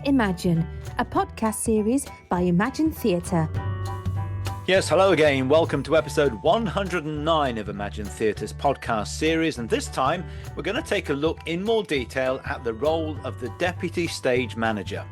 Imagine, a podcast series by Imagine Theatre. Yes, hello again. Welcome to episode 109 of Imagine Theatre's podcast series. And this time, we're going to take a look in more detail at the role of the Deputy Stage Manager.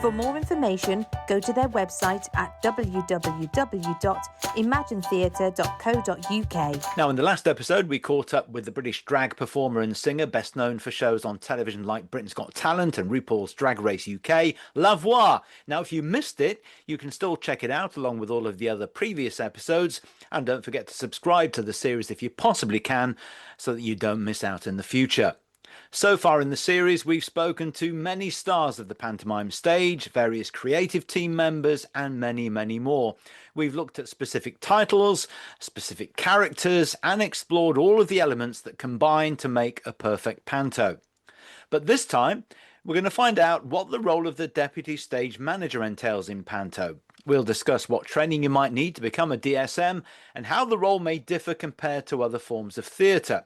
For more information, go to their website at www.imaginetheatre.co.uk. Now, in the last episode, we caught up with the British drag performer and singer, best known for shows on television like Britain's Got Talent and RuPaul's Drag Race UK, La Voix. Now, if you missed it, you can still check it out along with all of the other previous episodes. And don't forget to subscribe to the series if you possibly can, so that you don't miss out in the future. So far in the series, we've spoken to many stars of the pantomime stage, various creative team members, and many, many more. We've looked at specific titles, specific characters, and explored all of the elements that combine to make a perfect panto. But this time, we're going to find out what the role of the Deputy Stage Manager entails in panto. We'll discuss what training you might need to become a DSM and how the role may differ compared to other forms of theatre.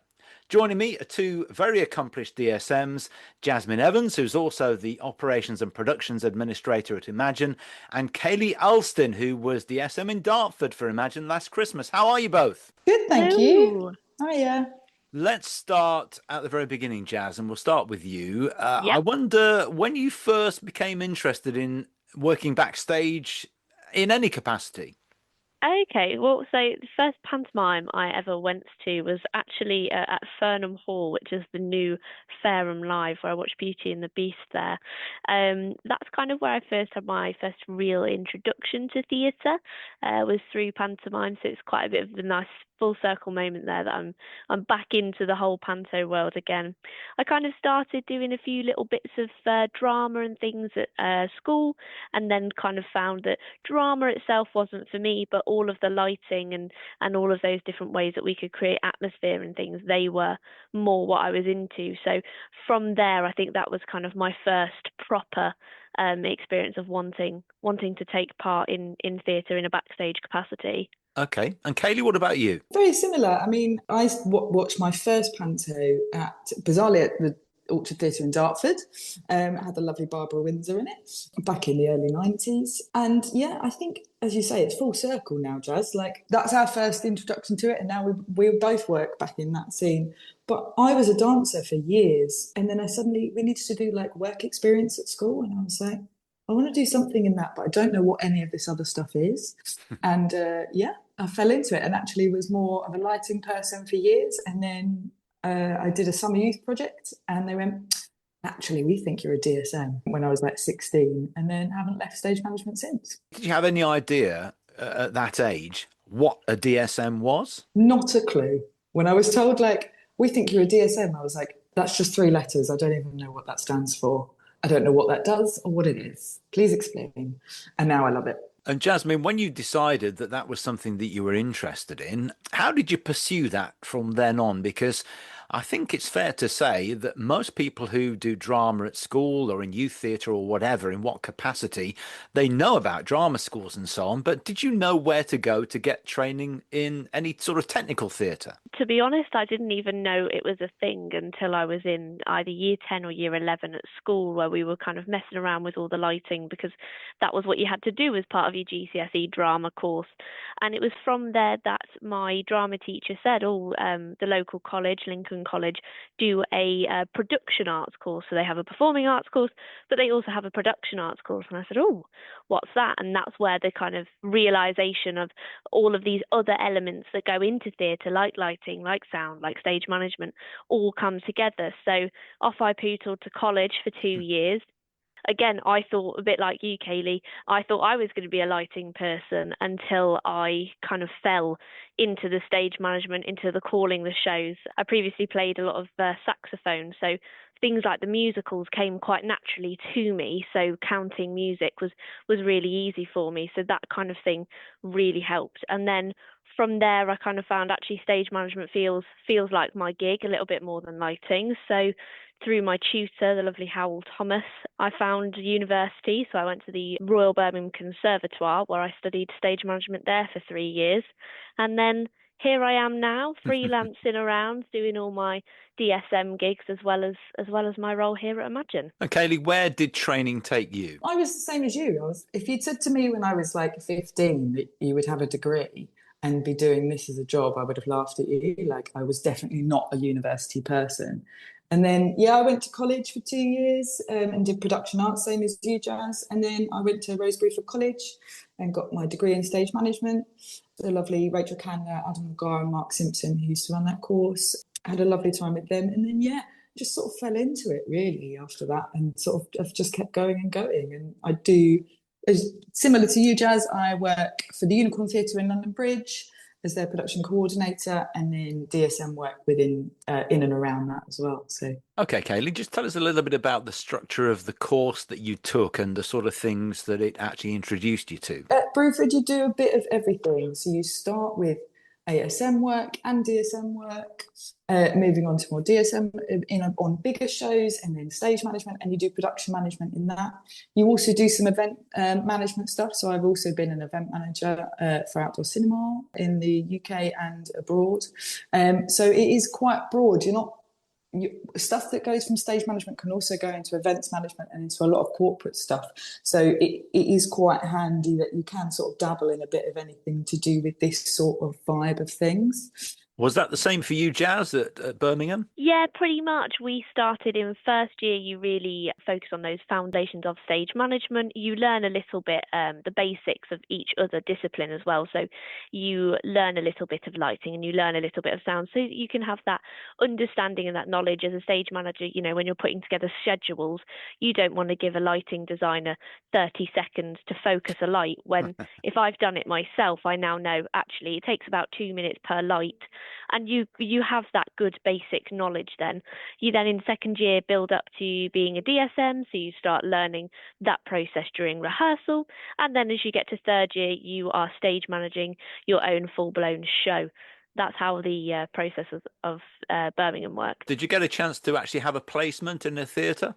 Joining me are two very accomplished DSMs, Jazmyne Evans, who's also the Operations and Productions Administrator at Imagine, and Kayleigh Alstin, who was DSM in Dartford for Imagine last Christmas. How are you both? Good, thank you. Hiya. Let's start at the very beginning, Jazz, and we'll start with you. Yep. I wonder when you first became interested in working backstage in any capacity. Okay, well, so the first pantomime I ever went to was actually at Fernham Hall, which is the new Fareham Live, where I watched Beauty and the Beast there. That's kind of where I first had my first real introduction to theatre, was through pantomime, so it's quite a bit of a nice full circle moment there that I'm back into the whole panto world again. I kind of started doing a few little bits of drama and things at school, and then kind of found that drama itself wasn't for me, but all of the lighting and all of those different ways that we could create atmosphere and things, they were more what I was into. So from there, I think that was kind of my first proper experience of wanting to take part in theatre in a backstage capacity. Okay. And Kayleigh, what about you? Very similar. I mean, I watched my first panto bizarrely at the Orchard Theatre in Dartford. It had the lovely Barbara Windsor in it back in the early 90s. And yeah, I think, as you say, it's full circle now, Jazz. Like, that's our first introduction to it. And now we both work back in that scene. But I was a dancer for years. And then we needed to do like work experience at school. And I was like, I want to do something in that, but I don't know what any of this other stuff is. And I fell into it and actually was more of a lighting person for years. And then I did a summer youth project and they went, actually, we think you're a DSM, when I was like 16, and then haven't left stage management since. Did you have any idea at that age what a DSM was? Not a clue. When I was told, like, we think you're a DSM, I was like, that's just 3 letters. I don't even know what that stands for. I don't know what that does or what it is. Please explain. And now I love it. And Jazmyne, when you decided that that was something that you were interested in, how did you pursue that from then on? Because I think it's fair to say that most people who do drama at school or in youth theatre or whatever, in what capacity, they know about drama schools and so on. But did you know where to go to get training in any sort of technical theatre? To be honest, I didn't even know it was a thing until I was in either year 10 or year 11 at school, where we were kind of messing around with all the lighting because that was what you had to do as part of your GCSE drama course. And it was from there that my drama teacher said, the local college, Lincoln College, do a production arts course. So they have a performing arts course, but they also have a production arts course. And I said, what's that? And that's where the kind of realization of all of these other elements that go into theatre, like lighting, like sound, like stage management, all come together. So off I pootled to college for 2 years. Again, I thought, a bit like you, Kayleigh, I thought I was going to be a lighting person until I kind of fell into the stage management, into the calling the shows. I previously played a lot of saxophone, so things like the musicals came quite naturally to me. So counting music was really easy for me. So that kind of thing really helped. And then from there, I kind of found actually stage management feels like my gig a little bit more than lighting. So through my tutor, the lovely Howell Thomas, I found university. So I went to the Royal Birmingham Conservatoire, where I studied stage management there for 3 years. And then here I am now, freelancing around, doing all my DSM gigs as well as my role here at Imagine. And Kayleigh, where did training take you? I was the same as you. If you'd said to me when I was like 15 that you would have a degree and be doing this as a job, I would have laughed at you. Like, I was definitely not a university person. And then, I went to college for 2 years and did production arts, same as you, Jazz. And then I went to Rosebery for college and got my degree in stage management. The lovely Rachel Candler, Adam McGar and Mark Simpson, who used to run that course. I had a lovely time with them. And then, just sort of fell into it really after that, and sort of I've just kept going and going. And I do, similar to you, Jazz, I work for the Unicorn Theatre in London Bridge as their production coordinator, and then DSM work within in and around that as well. So okay, Kayleigh, just tell us a little bit about the structure of the course that you took and the sort of things that it actually introduced you to. At Bruford, you do a bit of everything. So you start with ASM work and DSM work, moving on to more DSM on bigger shows, and then stage management, and you do production management in that. You also do some event management stuff. So I've also been an event manager for outdoor cinema in the UK and abroad. So it is quite broad. Stuff that goes from stage management can also go into events management and into a lot of corporate stuff. So it is quite handy that you can sort of dabble in a bit of anything to do with this sort of vibe of things. Was that the same for you, Jazz, at Birmingham? Yeah, pretty much. We started in first year, you really focus on those foundations of stage management. You learn a little bit, the basics of each other discipline as well. So you learn a little bit of lighting and you learn a little bit of sound, so you can have that understanding and that knowledge as a stage manager. When you're putting together schedules, you don't want to give a lighting designer 30 seconds to focus a light when if I've done it myself, I now know actually it takes about 2 minutes per light. And you have that good basic knowledge then. You then in second year build up to being a DSM, so you start learning that process during rehearsal. And then as you get to third year, you are stage managing your own full-blown show. That's how the process of Birmingham works. Did you get a chance to actually have a placement in a theatre?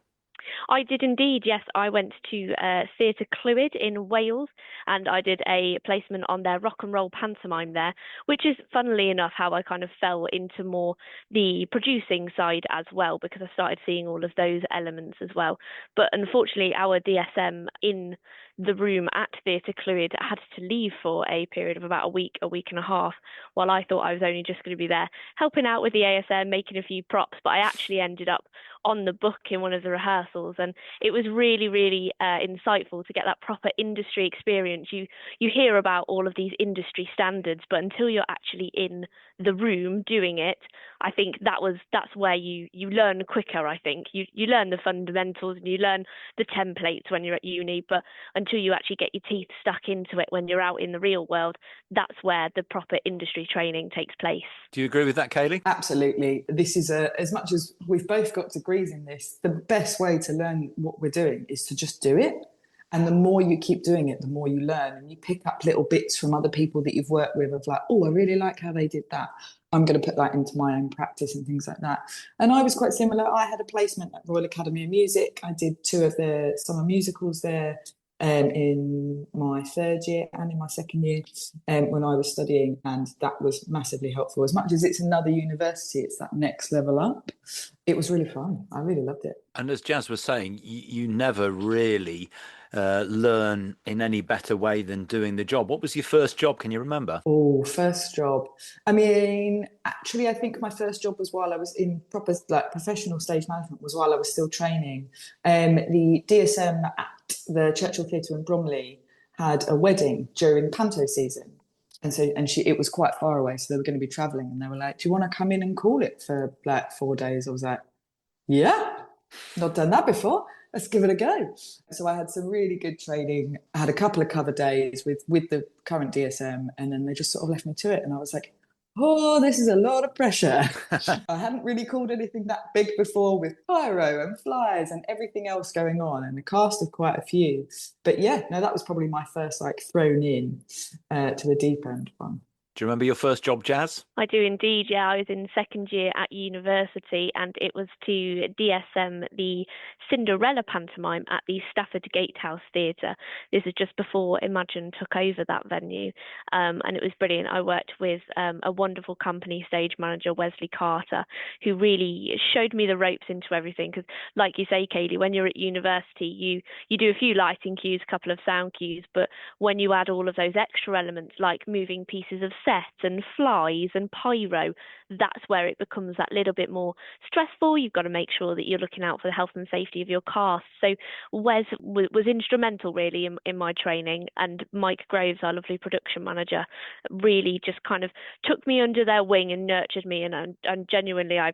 I did indeed, yes. I went to Theatre Clwyd in Wales, and I did a placement on their rock and roll pantomime there, which is funnily enough how I kind of fell into more the producing side as well, because I started seeing all of those elements as well. But unfortunately, our DSM in the room at Theatre Clwyd had to leave for a period of about a week and a half, while I thought I was only just going to be there helping out with the ASM, making a few props, but I actually ended up on the book in one of the rehearsals, and it was really, really insightful to get that proper industry experience. You hear about all of these industry standards, but until you're actually in the room doing it, I think that's where you learn quicker. I think you learn the fundamentals and you learn the templates when you're at uni, but until you actually get your teeth stuck into it when you're out in the real world, that's where the proper industry training takes place. Do you agree with that, Kayleigh? Absolutely. This is as much as we've both got degrees in this, the best way to learn what we're doing is to just do it. And the more you keep doing it, the more you learn, and you pick up little bits from other people that you've worked with of like, oh, I really like how they did that. I'm going to put that into my own practice and things like that. And I was quite similar. I had a placement at Royal Academy of Music. I did 2 of the summer musicals there in my third year and in my second year when I was studying, and that was massively helpful. As much as it's another university, it's that next level up. It was really fun. I really loved it. And as Jazz was saying, you never really learn in any better way than doing the job. What was your first job? Can you remember? Oh, first job. I mean, actually, I think my first job was while I was in proper professional stage management, was while I was still training. The DSM at the Churchill Theatre in Bromley had a wedding during panto season. It was quite far away, so they were going to be travelling, and they were like, do you want to come in and call it for like 4 days? I was like, yeah, not done that before. Let's give it a go. So I had some really good training. I had a couple of cover days with the current DSM, and then they just sort of left me to it. And I was like, oh, this is a lot of pressure. I hadn't really called anything that big before, with pyro and flyers and everything else going on, and a cast of quite a few. But yeah, no, that was probably my first thrown in to the deep end one. Do you remember your first job, Jazz? I do indeed, yeah. I was in second year at university and it was to DSM the Cinderella pantomime at the Stafford Gatehouse Theatre. This is just before Imagine took over that venue, and it was brilliant. I worked with a wonderful company stage manager, Wesley Carter, who really showed me the ropes into everything. Because like you say, Kayleigh, when you're at university, you do a few lighting cues, a couple of sound cues, but when you add all of those extra elements like moving pieces of set and flies and pyro, that's where it becomes that little bit more stressful. You've got to make sure that you're looking out for the health and safety of your cast. So Wes was instrumental really in my training, and Mike Groves, our lovely production manager, really just kind of took me under their wing and nurtured me, and genuinely I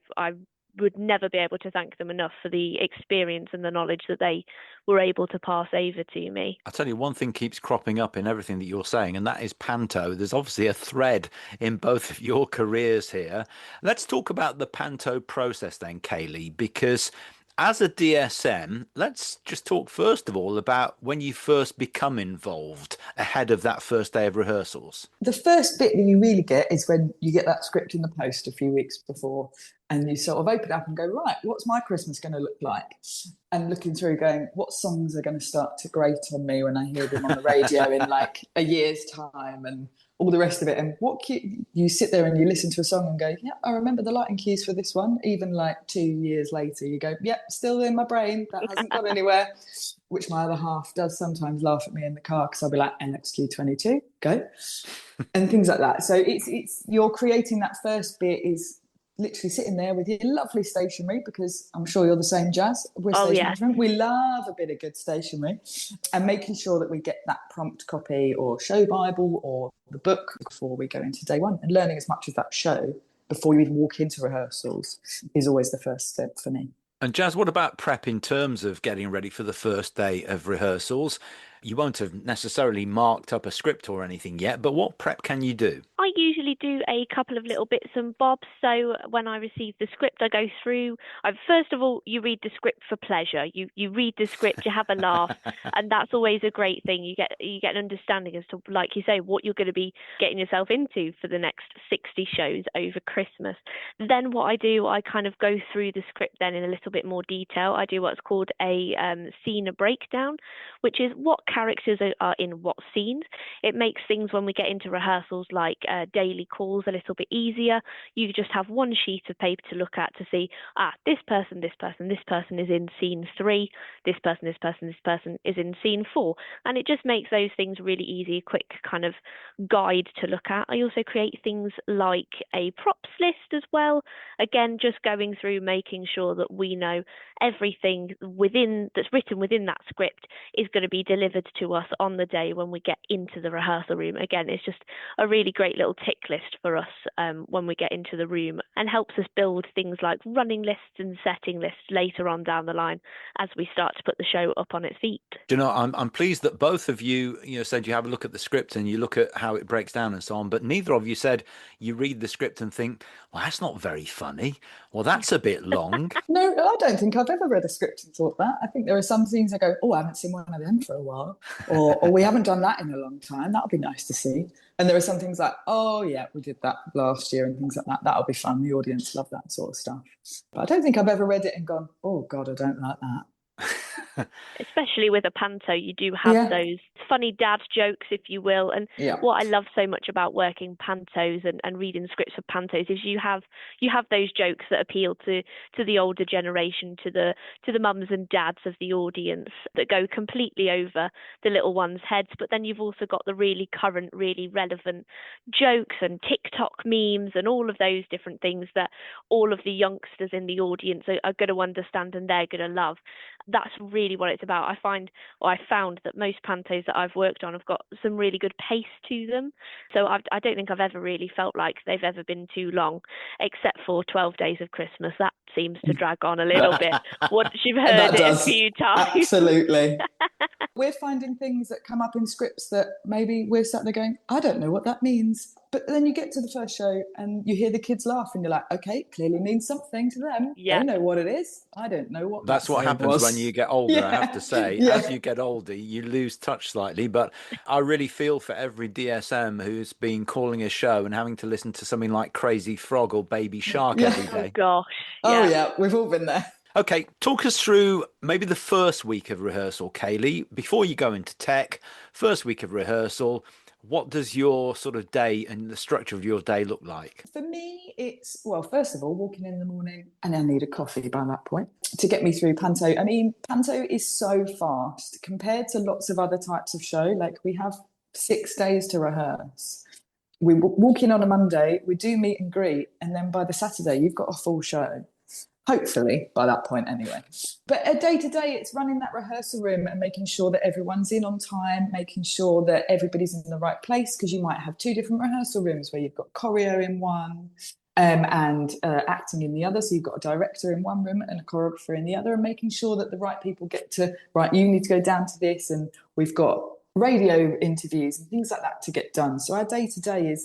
would never be able to thank them enough for the experience and the knowledge that they were able to pass over to me. I'll tell you, one thing keeps cropping up in everything that you're saying, and that is panto. There's obviously a thread in both of your careers here. Let's talk about the panto process then, Kayleigh, because as a DSM, let's just talk first of all about when you first become involved ahead of that first day of rehearsals. The first bit that you really get is when you get that script in the post a few weeks before, and you sort of open it up and go, right, what's my Christmas going to look like? And looking through going, what songs are going to start to grate on me when I hear them on the radio in like a year's time, and all the rest of it. And you sit there and you listen to a song and go, yeah, I remember the lighting cues for this one. Even like 2 years later, you go, yep, still in my brain. That hasn't gone anywhere. Which my other half does sometimes laugh at me in the car because I'll be like, NXQ22, go. And things like that. So it's you're creating that first bit is literally sitting there with your lovely stationery, because I'm sure you're the same, Jazz. We're station management. We love a bit of good stationery, and making sure that we get that prompt copy or show Bible or the book before we go into day one, and learning as much of that show before you even walk into rehearsals is always the first step for me. And Jazz, what about prep in terms of getting ready for the first day of rehearsals? You won't have necessarily marked up a script or anything yet, but what prep can you do? I usually do a couple of little bits and bobs. So when I receive the script, I go through. First of all, you read the script for pleasure. You read the script, you have a laugh, and that's always a great thing. You get an understanding as to, like you say, what you're going to be getting yourself into for the next 60 shows over Christmas. Then what I do, I kind of go through the script then in a little bit more detail. I do what's called a scene breakdown, which is what characters are in what scenes. It makes things when we get into rehearsals like daily calls a little bit easier. You just have one sheet of paper to look at to see, this person is in scene 3, this person is in scene 4. And it just makes those things really easy, a quick kind of guide to look at. I also create things like a props list as well. Again, just going through, making sure that we know everything that's written within that script is going to be delivered to us on the day when we get into the rehearsal room. Again, it's just a really great little tick list for us when we get into the room, and helps us build things like running lists and setting lists later on down the line as we start to put the show up on its feet. Do you know, I'm pleased that both of you, said you have a look at the script and you look at how it breaks down and so on, but neither of you said you read the script and think, well, that's not very funny. Well, that's a bit long. No, I don't think I've ever read a script and thought that. I think there are some scenes I go, I haven't seen one of them for a while, or we haven't done that in a long time. That'll be nice to see. And there are some things like, oh yeah, we did that last year and things like that. That'll be fun. The audience love that sort of stuff. But I don't think I've ever read it and gone, oh God, I don't like that. Especially with a panto, you do have those funny dad jokes, if you will. And what I love so much about working pantos and reading scripts for pantos is you have those jokes that appeal to the older generation, to the mums and dads of the audience, that go completely over the little ones' heads. But then you've also got the really current, really relevant jokes and TikTok memes and all of those different things that all of the youngsters in the audience are going to understand and they're going to love. That's really what it's about. I found that most pantos that I've worked on have got some really good pace to them. So I don't think I've ever really felt like they've ever been too long, except for 12 Days of Christmas. That seems to drag on a little bit once you've heard it a few times. Absolutely. we're finding things that come up in scripts that maybe we're sat there going, I don't know what that means. But then you get to the first show and you hear the kids laugh and you're like, okay, clearly means something to them. Yeah. They know what it is. I don't know what That's that what saying happens was. when you get older, I have to say. Yeah. As you get older, you lose touch slightly. But I really feel for every DSM who's been calling a show and having to listen to something like Crazy Frog or Baby Shark Yeah. every Oh day. gosh. Oh, yeah, we've all been there. Okay, talk us through maybe the first week of rehearsal, Kayleigh. Before you go into tech, first week of rehearsal, what does your sort of day and the structure of your day look like? For me, it's, well, first of all, walking in the morning, and I need a coffee by that point to get me through Panto. I mean, Panto is so fast compared to lots of other types of show. Like, we have 6 days to rehearse. We walk in on a Monday, we do meet and greet, and then by the Saturday, you've got a full show. Hopefully, by that point anyway. But a day to day, it's running that rehearsal room and making sure that everyone's in on time, making sure that everybody's in the right place, because you might have 2 different rehearsal rooms where you've got choreo in one and acting in the other. So you've got a director in one room and a choreographer in the other, and making sure that the right people get to, right, you need to go down to this, and we've got radio interviews and things like that to get done. So our day to day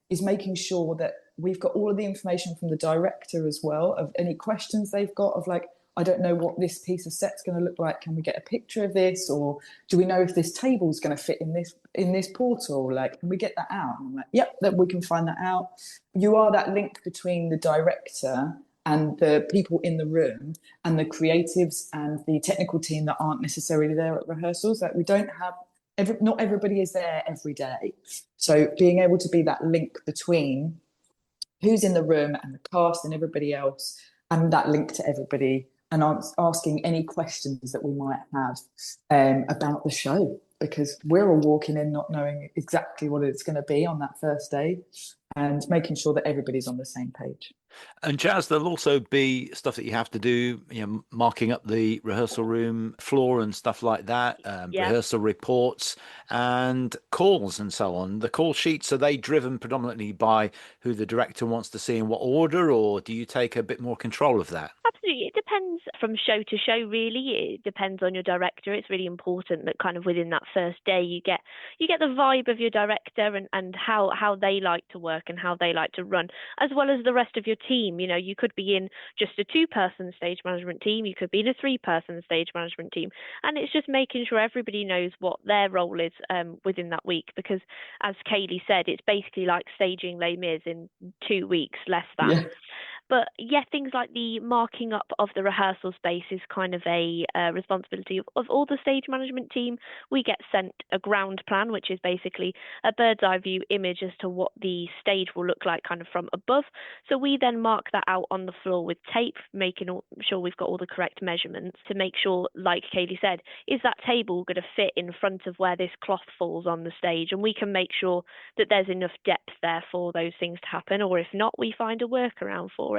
is making sure that we've got all of the information from the director as well, of any questions they've got, of like, I don't know what this piece of set's going to look like. Can we get a picture of this? Or do we know if this table's going to fit in this portal? Like, can we get that out? And I'm like, yep, that we can find that out. You are that link between the director and the people in the room and the creatives and the technical team that aren't necessarily there at rehearsals. Like, we don't have, not everybody is there every day. So being able to be that link between who's in the room and the cast and everybody else, and that link to everybody, and asking any questions that we might have about the show, because we're all walking in not knowing exactly what it's going to be on that first day, and making sure that everybody's on the same page. And Jazz, there'll also be stuff that you have to do, marking up the rehearsal room floor and stuff like that, rehearsal reports and calls and so on. The call sheets, are they driven predominantly by who the director wants to see in what order, or do you take a bit more control of that? Absolutely. It depends from show to show, really. It depends on your director. It's really important that kind of within that first day you get the vibe of your director and how they like to work and how they like to run, as well as the rest of your team. You could be in just a 2-person stage management team, you could be in a 3-person stage management team, and it's just making sure everybody knows what their role is within that week, because as Kayleigh said, it's basically like staging Les Mis in 2 weeks, less than. Yeah. But yeah, things like the marking up of the rehearsal space is kind of a responsibility of all the stage management team. We get sent a ground plan, which is basically a bird's eye view image as to what the stage will look like kind of from above. So we then mark that out on the floor with tape, making sure we've got all the correct measurements to make sure, like Kayleigh said, is that table going to fit in front of where this cloth falls on the stage? And we can make sure that there's enough depth there for those things to happen, or if not, we find a workaround for it.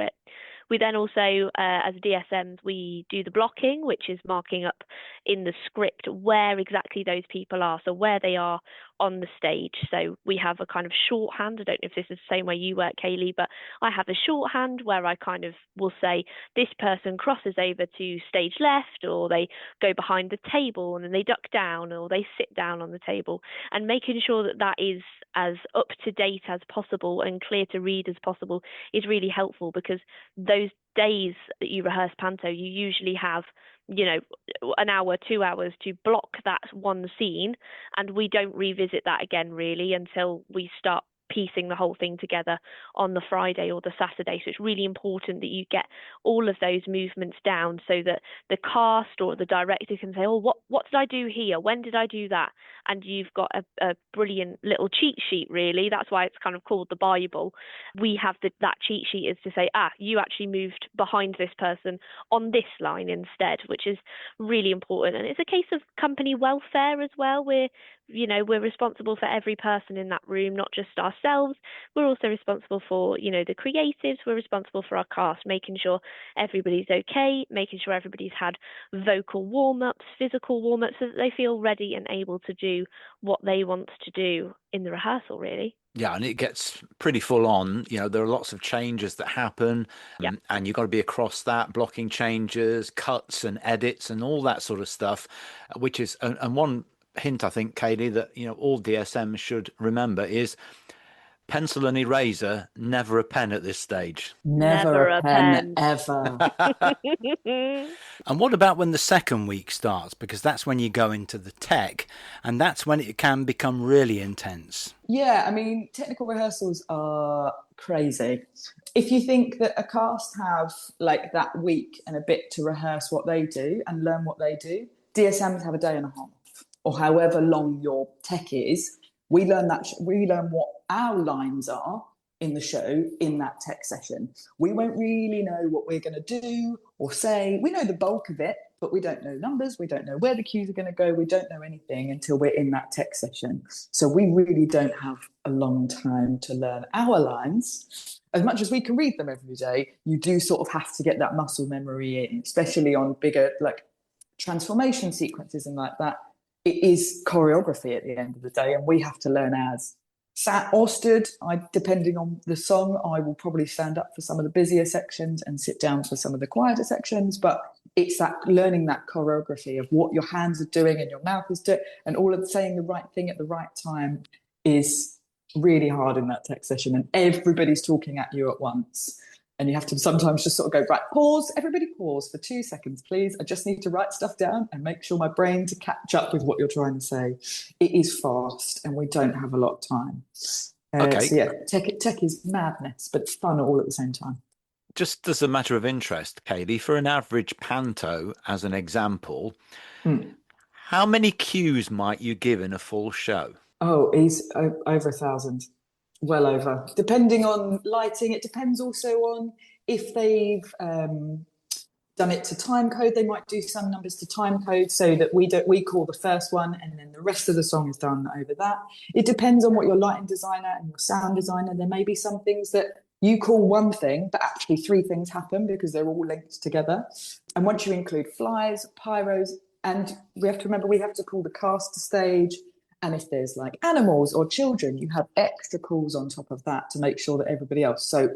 We then also, as DSMs, we do the blocking, which is marking up in the script where exactly those people are, so where they are on the stage. So we have a kind of shorthand. I don't know if this is the same way you work, Kayleigh, but I have a shorthand where I kind of will say this person crosses over to stage left, or they go behind the table and then they duck down, or they sit down on the table, and making sure that that is as up to date as possible and clear to read as possible is really helpful, because those days that you rehearse Panto, you usually have, an hour, 2 hours to block that one scene, and we don't revisit that again really until we start piecing the whole thing together on the Friday or the Saturday. So it's really important that you get all of those movements down so that the cast or the director can say, oh, what did I do here? When did I do that? And you've got a brilliant little cheat sheet, really. That's why it's kind of called the Bible. We have that cheat sheet is to say, you actually moved behind this person on this line instead, which is really important. And it's a case of company welfare as well. We're responsible for every person in that room, not just ourselves. We're also responsible for, the creatives. We're responsible for our cast, making sure everybody's okay, making sure everybody's had vocal warm-ups, physical warm-ups, so that they feel ready and able to do what they want to do in the rehearsal, really. Yeah, and it gets pretty full on. There are lots of changes that happen, Yeah. and you've got to be across that, blocking changes, cuts and edits and all that sort of stuff, which is, and one hint I think, Kayleigh, that, all DSMs should remember is pencil and eraser, never a pen at this stage. Never Never a a pen, pen. ever. And what about when the second week starts? Because that's when you go into the tech, and that's when it can become really intense. Yeah, I mean, technical rehearsals are crazy. If you think that a cast have like that week and a bit to rehearse what they do and learn what they do, DSMs have a day and a half, or however long your tech is. We learn what our lines are in the show in that tech session. We won't really know what we're going to do or say. We know the bulk of it, but we don't know numbers. We don't know where the cues are going to go. We don't know anything until we're in that tech session. So we really don't have a long time to learn our lines. As much as we can read them every day, you do sort of have to get that muscle memory in, especially on bigger like transformation sequences and like that. It is choreography at the end of the day, and we have to learn as sat or stood. Depending on the song, I will probably stand up for some of the busier sections and sit down for some of the quieter sections. But it's that learning that choreography of what your hands are doing and your mouth is doing, and all of saying the right thing at the right time is really hard in that tech session. And everybody's talking at you at once. And you have to sometimes just sort of go, right, pause, everybody pause for 2 seconds, please. I just need to write stuff down and make sure my brain to catch up with what you're trying to say. It is fast and we don't have a lot of time. Okay. So yeah, tech is madness, but fun all at the same time. Just as a matter of interest, Kayleigh, for an average panto, as an example, how many cues might you give in a full show? Oh, he's over 1,000. Well over. Depending on lighting, it depends also on if they've done it to time code. They might do some numbers to time code so that we call the first one and then the rest of the song is done over that. It depends on what your lighting designer and your sound designer. There may be some things that you call one thing, but actually 3 things happen because they're all linked together. And once you include flies, pyros, and we have to remember we have to call the cast to stage. And if there's like animals or children, you have extra calls on top of that to make sure that everybody else, so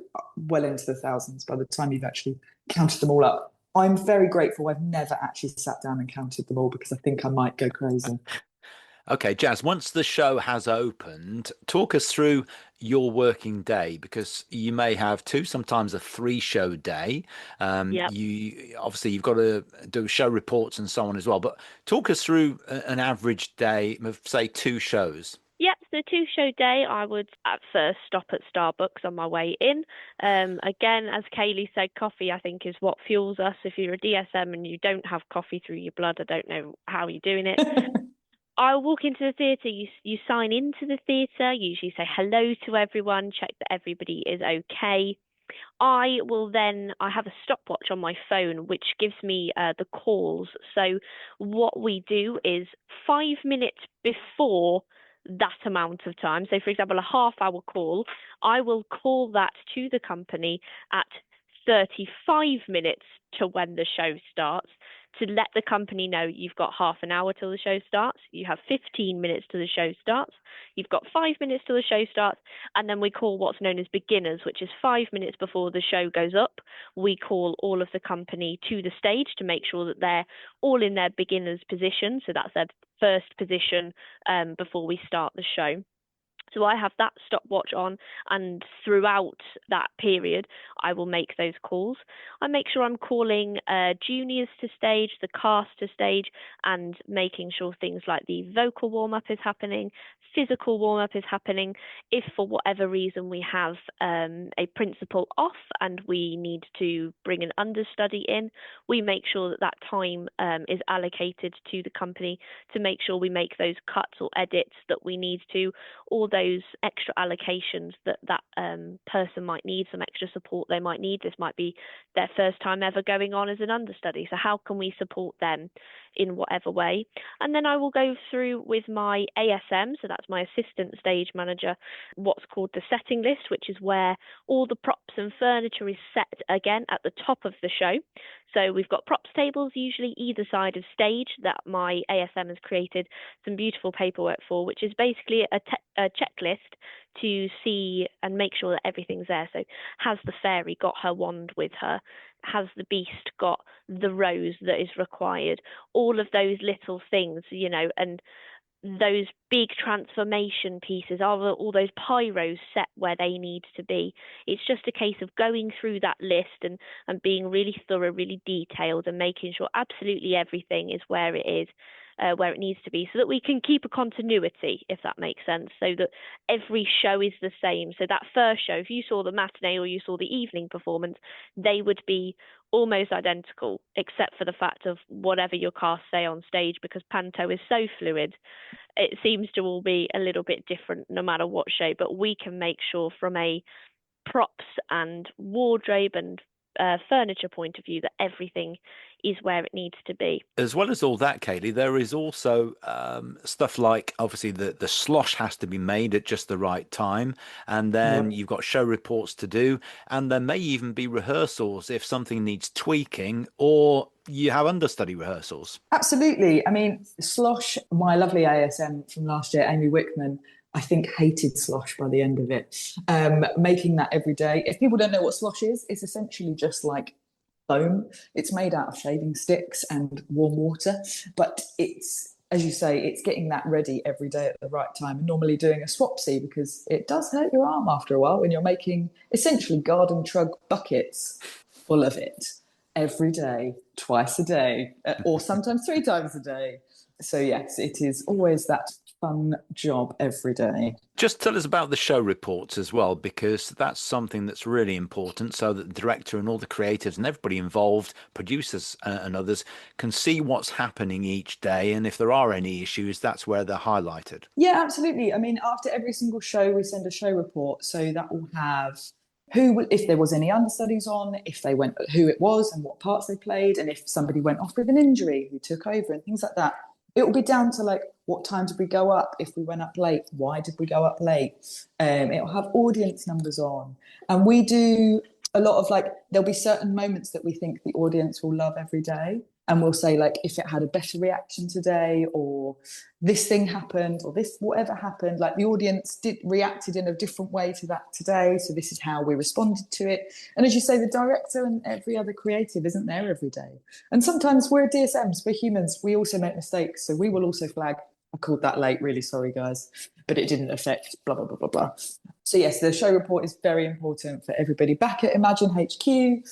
well into the thousands by the time you've actually counted them all up. I'm very grateful I've never actually sat down and counted them all because I think I might go crazy. Okay, Jazz, once the show has opened, talk us through your working day, because you may have 2, sometimes a 3-show day. Yep. You've got to do show reports and so on as well. But talk us through an average day of, say, 2 shows. Yep, so 2-show day, I would at first stop at Starbucks on my way in. Again, as Kayleigh said, coffee, I think, is what fuels us. If you're a DSM and you don't have coffee through your blood, I don't know how you're doing it. I'll walk into the theatre, you sign into the theatre, usually say hello to everyone, check that everybody is okay. I have a stopwatch on my phone, which gives me the calls. So what we do is 5 minutes before that amount of time, so for example, a half-hour call, I will call that to the company at 35 minutes to when the show starts, to let the company know you've got half an hour till the show starts, you have 15 minutes till the show starts, you've got 5 minutes till the show starts, and then we call what's known as beginners, which is 5 minutes before the show goes up. We call all of the company to the stage to make sure that they're all in their beginners position, so that's their first position before we start the show. So I have that stopwatch on, and throughout that period, I will make those calls. I make sure I'm calling juniors to stage, the cast to stage, and making sure things like the vocal warm-up is happening, physical warm-up is happening. If for whatever reason we have a principal off and we need to bring an understudy in, we make sure that that time is allocated to the company to make sure we make those cuts or edits that we need to, or those extra allocations that person might need, some extra support they might need. This might be their first time ever going on as an understudy, so how can we support them in whatever way? And then I will go through with my ASM, so that's my assistant stage manager, what's called the setting list, which is where all the props and furniture is set again at the top of the show. So we've got props tables usually either side of stage that my ASM has created some beautiful paperwork for, which is basically a checklist to see and make sure that everything's there. So has the fairy got her wand with her? Has the beast got the rose that is required? All of those little things, and those big transformation pieces, are all those pyros set where they need to be? It's just a case of going through that list and being really thorough, really detailed, and making sure absolutely everything is where it is, where it needs to be, so that we can keep a continuity, if that makes sense, so that every show is the same. So that first show, if you saw the matinee or you saw the evening performance, they would be almost identical, except for the fact of whatever your cast say on stage, because panto is so fluid. It seems to all be a little bit different no matter what show, but we can make sure from a props and wardrobe and furniture point of view that everything is where it needs to be. As well as all that, Kayleigh, there is also stuff like, obviously, the slosh has to be made at just the right time, and then you've got show reports to do, and there may even be rehearsals if something needs tweaking, or you have understudy rehearsals. Absolutely. I mean, slosh, my lovely ASM from last year, Amy Wickman, I think hated slosh by the end of it. Making that every day. If people don't know what slosh is, it's essentially just like foam. It's made out of shaving sticks and warm water, but it's, as you say, it's getting that ready every day at the right time, and normally doing a swapsy, because it does hurt your arm after a while when you're making essentially garden trug buckets full of it every day, twice a day, or sometimes 3 times a day. So yes, it is always that fun job every day. Just tell us about the show reports as well, because that's something that's really important, so that the director and all the creatives and everybody involved, producers and others, can see what's happening each day, and if there are any issues, that's where they're highlighted. Yeah, absolutely. I mean, after every single show, we send a show report, so that will have who, if there was any understudies on, if they went, who it was and what parts they played, and if somebody went off with an injury, who took over, and things like that. It will be down to like, what time did we go up? If we went up late, why did we go up late? It will have audience numbers on. And we do a lot of like, there'll be certain moments that we think the audience will love every day. And we'll say like, if it had a better reaction today, or this thing happened, or this whatever happened, like the audience reacted in a different way to that today. So this is how we responded to it. And as you say, the director and every other creative isn't there every day. And sometimes we're DSMs, we're humans. We also make mistakes. So we will also flag, I called that late, really sorry guys, but it didn't affect blah, blah, blah, blah, blah. So yes, the show report is very important for everybody back at Imagine HQ,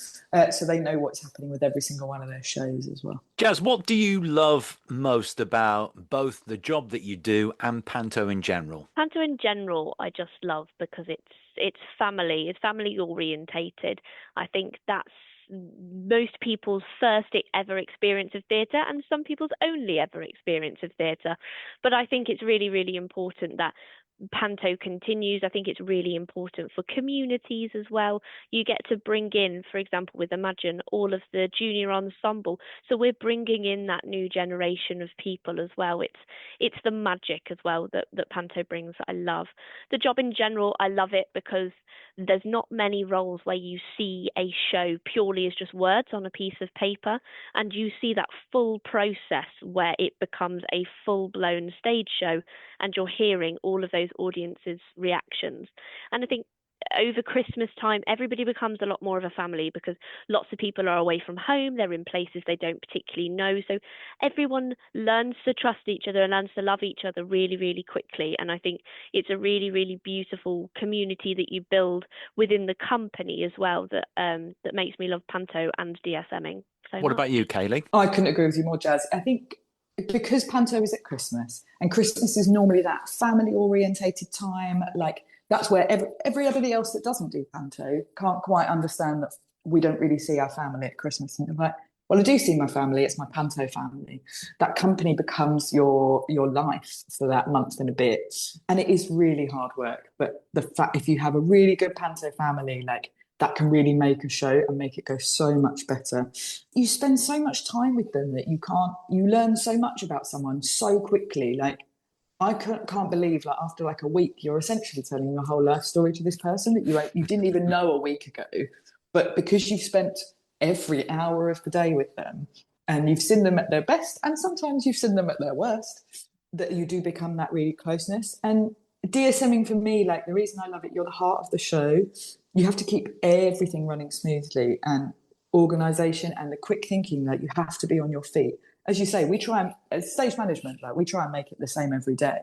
so they know what's happening with every single one of their shows as well. Jazz, what do you love most about both the job that you do and panto in general? Panto in general, I just love because it's family orientated. I think that's most people's first ever experience of theatre, and some people's only ever experience of theatre. But I think it's really, really important that panto continues. I think it's really important for communities as well. You get to bring in, for example, with Imagine, all of the junior ensemble. So we're bringing in that new generation of people as well. It's the magic as well that panto brings that I love. The job in general, I love it because there's not many roles where you see a show purely as just words on a piece of paper, and you see that full process where it becomes a full-blown stage show, and you're hearing all of those audiences' reactions. And I think over Christmas time, everybody becomes a lot more of a family because lots of people are away from home, they're in places they don't particularly know. So everyone learns to trust each other and learns to love each other really, really quickly. And I think it's a really, really beautiful community that you build within the company as well that makes me love panto and DSMing so What much. about you, Kayleigh? I couldn't agree with you more, Jazz. I think because panto is at Christmas, and Christmas is normally that family orientated time, like that's where everybody else that doesn't do panto can't quite understand that we don't really see our family at Christmas. And they're like, well, I do see my family, it's my panto family. That company becomes your life for that month and a bit. And it is really hard work. But the fact, if you have a really good panto family, like that can really make a show and make it go so much better. You spend so much time with them that you learn so much about someone so quickly. Like, I can't believe, like, after like a week, you're essentially telling your whole life story to this person that you didn't even know a week ago. But because you've spent every hour of the day with them and you've seen them at their best and sometimes you've seen them at their worst, that you do become that really closeness. And DSMing for me, like the reason I love it, you're the heart of the show. You have to keep everything running smoothly, and organization and the quick thinking, like you have to be on your feet. As you say, we try and, as stage management, like we try and make it the same every day.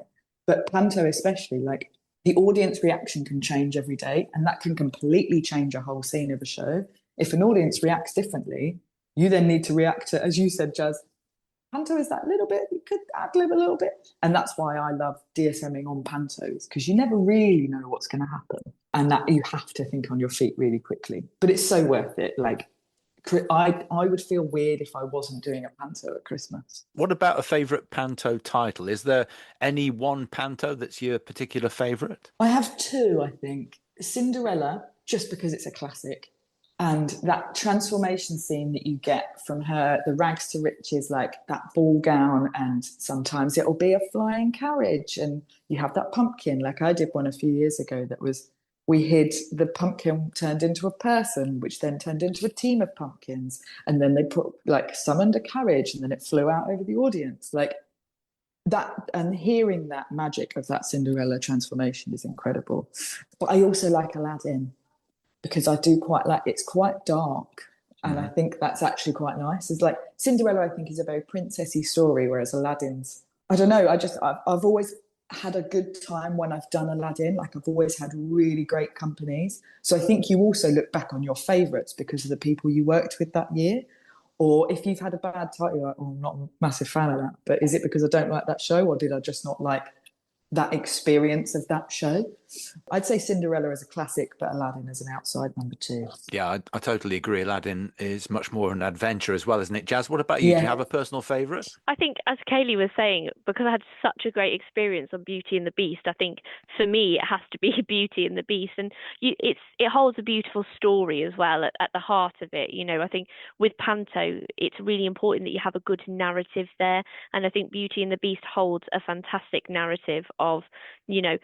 But Panto especially, like the audience reaction can change every day, and that can completely change a whole scene of a show. If an audience reacts differently, you then need to react to, as you said, Jazz, Panto is that little bit, you could ad lib a little bit. And that's why I love DSMing on Pantos, because you never really know what's going to happen. And that you have to think on your feet really quickly. But it's so worth it. Like, I would feel weird if I wasn't doing a Panto at Christmas. What about a favourite Panto title? Is there any one Panto that's your particular favourite? I have two, I think. Cinderella, just because it's a classic. And that transformation scene that you get from her, the rags to riches, like that ball gown, and sometimes it'll be a flying carriage, and you have that pumpkin. Like I did one a few years ago that was, we hid the pumpkin turned into a person, which then turned into a team of pumpkins. And then they summoned a carriage, and then it flew out over the audience. Like that, and hearing that magic of that Cinderella transformation is incredible. But I also like Aladdin, because I do quite like, it's quite dark. And I think that's actually quite nice. It's like Cinderella, I think, is a very princessy story, whereas Aladdin's, I don't know, I've always had a good time when I've done Aladdin. Like I've always had really great companies. So I think you also look back on your favourites because of the people you worked with that year. Or if you've had a bad title, you're like, oh, I'm not a massive fan of that. But is it because I don't like that show, or did I just not like that experience of that show? I'd say Cinderella is a classic, but Aladdin is an outside number two. Yeah, I totally agree. Aladdin is much more an adventure as well, isn't it? Jazz, what about you? Yeah. Do you have a personal favourite? I think, as Kayleigh was saying, because I had such a great experience on Beauty and the Beast, I think for me it has to be Beauty and the Beast, and it holds a beautiful story as well at the heart of it. You know, I think with Panto, it's really important that you have a good narrative there, and I think Beauty and the Beast holds a fantastic narrative of, you know,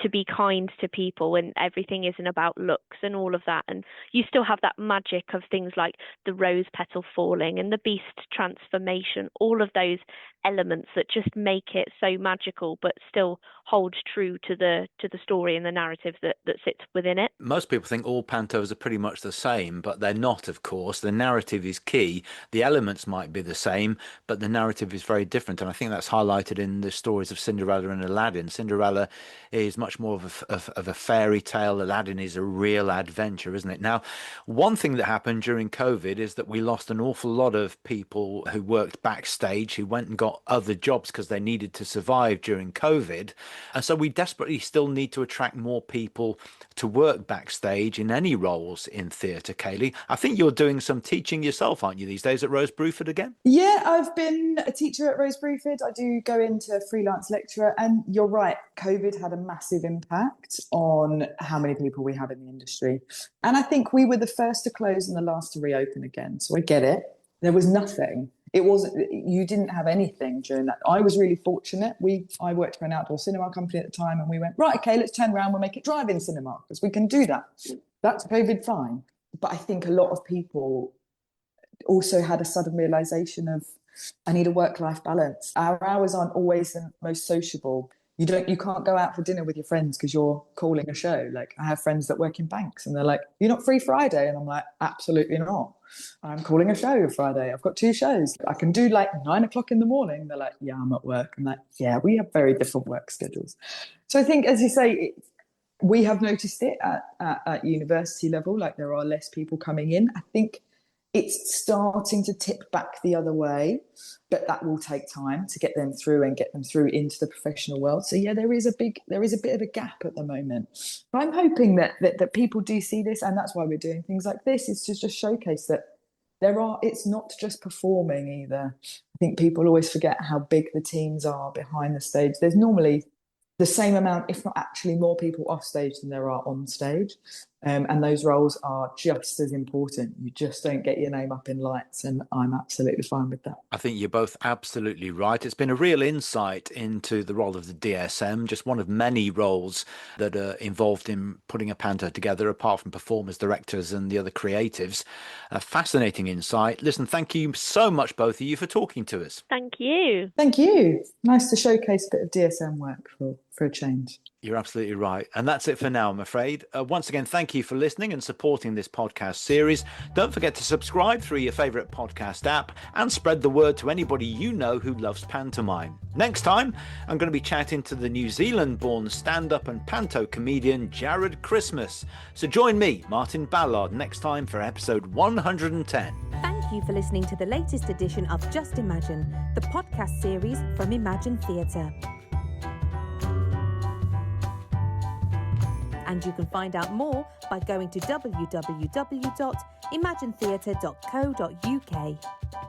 to be kind to people, and everything isn't about looks and all of that, and you still have that magic of things like the rose petal falling and the beast transformation, all of those elements that just make it so magical but still hold true to the story and the narrative that sits within it. Most people think all Pantos are pretty much the same, but they're not, of course. The narrative is key. The elements might be the same, but the narrative is very different, and I think that's highlighted in the stories of Cinderella and Aladdin. Cinderella is much more of a fairy tale. Aladdin is a real adventure, isn't it? Now, one thing that happened during COVID is that we lost an awful lot of people who worked backstage, who went and got other jobs because they needed to survive during COVID. And so we desperately still need to attract more people to work backstage in any roles in theatre. Kayleigh, I think you're doing some teaching yourself, aren't you, these days at Rose Bruford again? Yeah, I've been a teacher at Rose Bruford. I do go into freelance lecturer, and you're right, COVID had a massive impact on how many people we have in the industry. And I think we were the first to close and the last to reopen again. So I get it. There was nothing. It wasn't, you didn't have anything during that. I was really fortunate. I worked for an outdoor cinema company at the time, and we went, right, okay, let's turn around, we'll make it drive-in cinema, because we can do that. That's COVID fine. But I think a lot of people also had a sudden realization of, I need a work-life balance. Our hours aren't always the most sociable. You can't go out for dinner with your friends because you're calling a show. Like, I have friends that work in banks, and they're like, you're not free Friday? And I'm like, absolutely not. I'm calling a show Friday. I've got 2 shows. I can do like 9 o'clock in the morning. They're like, yeah, I'm at work. I'm like, yeah, we have very different work schedules. So I think, as you say, we have noticed it at university level, like there are less people coming in. I think it's starting to tip back the other way, but that will take time to get them through and get them through into the professional world. So yeah, there is a bit of a gap at the moment. But I'm hoping that people do see this, and that's why we're doing things like this, is to just showcase that it's not just performing either. I think people always forget how big the teams are behind the stage. There's normally the same amount, if not actually more people off stage than there are on stage. And those roles are just as important. You just don't get your name up in lights, and I'm absolutely fine with that. I think you're both absolutely right. It's been a real insight into the role of the DSM, just one of many roles that are involved in putting a panto together, apart from performers, directors, and the other creatives. A fascinating insight. Listen, thank you so much, both of you, for talking to us. Thank you. Thank you. Nice to showcase a bit of DSM work for for a change. You're absolutely right. And that's it for now, I'm afraid. Once again, thank you for listening and supporting this podcast series. Don't forget to subscribe through your favourite podcast app and spread the word to anybody you know who loves pantomime. Next time, I'm going to be chatting to the New Zealand-born stand-up and panto comedian Jared Christmas. So join me, Martin Ballard, next time for episode 110. Thank you for listening to the latest edition of Just Imagine, the podcast series from Imagine Theatre. And you can find out more by going to www.imaginetheatre.co.uk.